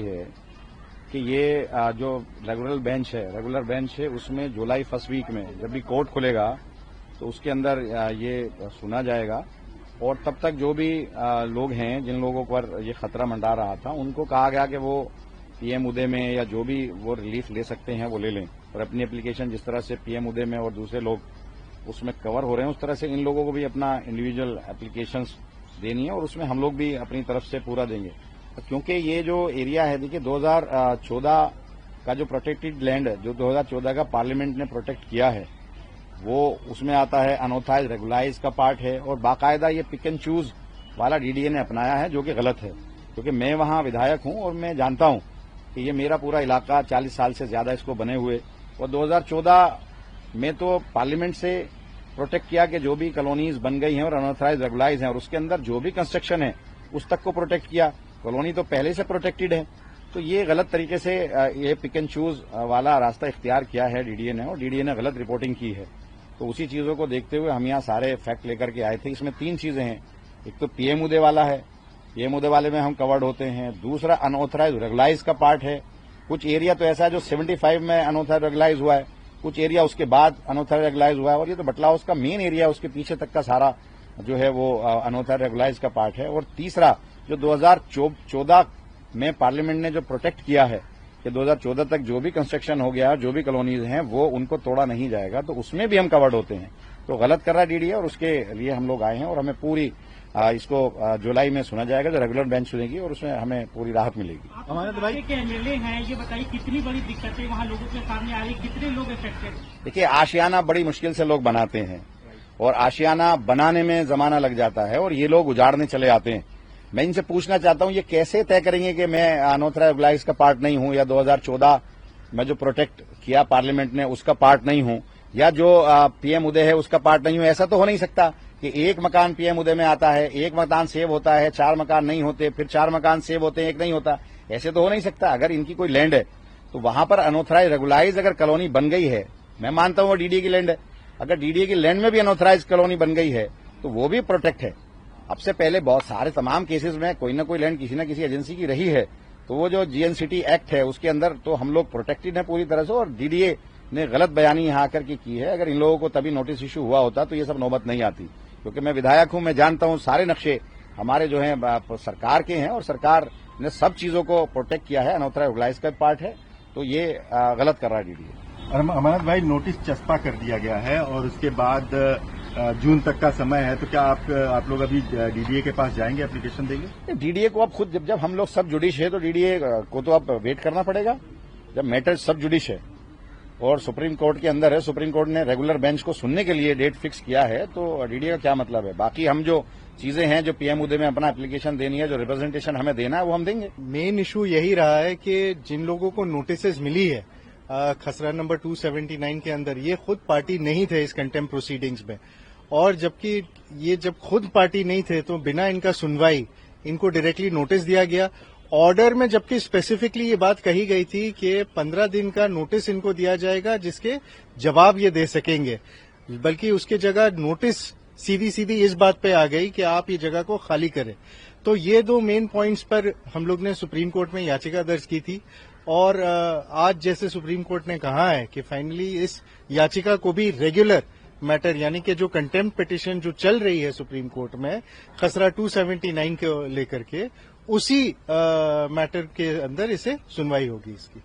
है कि ये जो रेगुलर बेंच है उसमें जुलाई फर्स्ट वीक में जब भी कोर्ट खुलेगा तो उसके अंदर ये सुना जाएगा और तब तक जो भी लोग हैं जिन लोगों पर ये खतरा मंडरा रहा था उनको कहा गया कि वो पीएम उदय में या जो भी वो रिलीफ ले सकते हैं वो ले लें और अपनी एप्लीकेशन जिस तरह से पीएम उदय में और दूसरे लोग उसमें कवर हो रहे हैं उस तरह से इन लोगों को भी अपना इंडिविजुअल एप्लीकेशंस देनी है और उसमें हम लोग भी अपनी तरफ से पूरा देंगे क्योंकि ये जो एरिया है देखिए 2014 का जो प्रोटेक्टेड लैंड जो 2014 का पार्लियामेंट ने प्रोटेक्ट किया है वो उसमें आता है अनऑथराइज रेगुलाइज का पार्ट है और बाकायदा ये पिक एंड चूज वाला डीडीए ने अपनाया है जो कि गलत है क्योंकि मैं वहां विधायक हूं और मैं जानता हूं कि ये मेरा पूरा इलाका 40 साल से ज्यादा इसको बने हुए और 2014 में तो पार्लियामेंट से प्रोटेक्ट किया कि जो भी कॉलोनीज बन गई हैं और अनऑथराइज रेगुलाइज हैं और उसके अंदर जो भी कंस्ट्रक्शन है उस तक को प्रोटेक्ट किया। कॉलोनी तो पहले से प्रोटेक्टेड है तो ये गलत तरीके से ये पिक एंड चूज वाला रास्ता इख्तियार किया है डीडीए ने और डीडीए ने गलत रिपोर्टिंग की है। तो उसी चीजों को देखते हुए हम यहाँ सारे फैक्ट लेकर के आए थे। इसमें 3 चीजें हैं, एक तो पीएम उदय वाला है, पीएम उदय वाले में हम कवर्ड होते हैं, दूसरा अनऑथराइज रेगुलाइज का पार्ट है, कुछ एरिया तो ऐसा है जो 75 में अनऑथराइज रेगुलाइज हुआ है, कुछ एरिया उसके बाद अनऑथराइज रेगुलाइज हुआ है और ये तो बटला हाउस का मेन एरिया उसके पीछे तक का सारा जो है वो अनऑथराइज रेगुलाइज का पार्ट है और तीसरा जो 2014 में पार्लियामेंट ने जो प्रोटेक्ट किया है कि 2014 तक जो भी कंस्ट्रक्शन हो गया जो भी कॉलोनीज हैं वो उनको तोड़ा नहीं जाएगा तो उसमें भी हम कवर्ड होते हैं। तो गलत कर रहा है डीडीए और उसके लिए हम लोग आए हैं और हमें पूरी इसको जुलाई में सुना जाएगा जो रेगुलर बेंच सुनेगी और उसमें हमें पूरी राहत मिलेगी। हमारे भाई के एमएलए हैं, ये बताइए कितनी बड़ी दिक्कतें वहाँ लोगों के सामने आ रही, कितने लोग इफेक्टेड? देखिए आशियाना बड़ी मुश्किल से लोग बनाते हैं और आशियाना बनाने में जमाना लग जाता है और ये लोग उजाड़ने चले आते हैं। मैं इनसे पूछना चाहता हूं ये कैसे तय करेंगे कि मैं अनऑथराइज रेगुलाइज का पार्ट नहीं हूं या 2014 में जो प्रोटेक्ट किया पार्लियामेंट ने उसका पार्ट नहीं हूं या जो पीएम उदय है उसका पार्ट नहीं हूं। ऐसा तो हो नहीं सकता कि एक मकान पीएम उदय में आता है, एक मकान सेव होता है, 4 मकान नहीं होते, फिर 4 मकान सेव होते हैं, एक नहीं होता। ऐसे तो हो नहीं सकता। अगर इनकी कोई लैंड है तो वहां पर अनऑथराइज रेगुलाइज अगर कॉलोनी बन गई है, मैं मानता हूं वो डीडीए की लैंड है, अगर डीडीए की लैंड में भी अनऑथराइज कॉलोनी बन गई है तो वो भी प्रोटेक्ट है। अब से पहले बहुत सारे तमाम केसेस में कोई ना कोई लैंड किसी न किसी एजेंसी की रही है तो वो जो जीएनसीटी एक्ट है उसके अंदर तो हम लोग प्रोटेक्टेड हैं पूरी तरह से और डीडीए ने गलत बयानी यहां आकर के की है। अगर इन लोगों को तभी नोटिस इश्यू हुआ होता तो ये सब नौबत नहीं आती क्योंकि मैं विधायक हूं, मैं जानता हूं सारे नक्शे हमारे जो हैं सरकार के हैं और सरकार ने सब चीजों को प्रोटेक्ट किया है। अनऑथराइज रेगुलाइज का पार्ट है तो ये गलत कर रहा है डीडीए। अमरनाथ भाई नोटिस चस्पा कर दिया गया है और उसके बाद जून तक का समय है तो क्या आप लोग अभी डीडीए के पास जाएंगे, एप्लीकेशन देंगे? डीडीए को अब खुद जब हम लोग सब जुडिश है तो डीडीए को तो अब वेट करना पड़ेगा। जब मैटर सब जुडिश है और सुप्रीम कोर्ट के अंदर है, सुप्रीम कोर्ट ने रेगुलर बेंच को सुनने के लिए डेट फिक्स किया है तो डीडीए का क्या मतलब है। बाकी हम जो चीजें हैं जो पीएम उदय में अपना एप्लीकेशन देनी है, जो रिप्रेजेंटेशन हमें देना है वो हम देंगे। मेन इशू यही रहा है कि जिन लोगों को नोटिस मिली है खसरा नंबर 279 के अंदर, ये खुद पार्टी नहीं थे इस कंटेम्प्ट प्रोसीडिंग्स में और जबकि ये जब खुद पार्टी नहीं थे तो बिना इनका सुनवाई इनको डायरेक्टली नोटिस दिया गया। ऑर्डर में जबकि स्पेसिफिकली ये बात कही गई थी कि 15 दिन का नोटिस इनको दिया जाएगा जिसके जवाब ये दे सकेंगे, बल्कि उसके जगह नोटिस सीधी इस बात पे आ गई कि आप ये जगह को खाली करें। तो ये 2 मेन पॉइंट्स पर हम लोग ने सुप्रीम कोर्ट में याचिका दर्ज की थी और आज जैसे सुप्रीम कोर्ट ने कहा है कि फाइनली इस याचिका को भी रेगुलर मैटर यानी कि जो कंटेम्प्ट पिटीशन जो चल रही है सुप्रीम कोर्ट में खसरा 279 को लेकर के उसी मैटर के अंदर इसे सुनवाई होगी इसकी।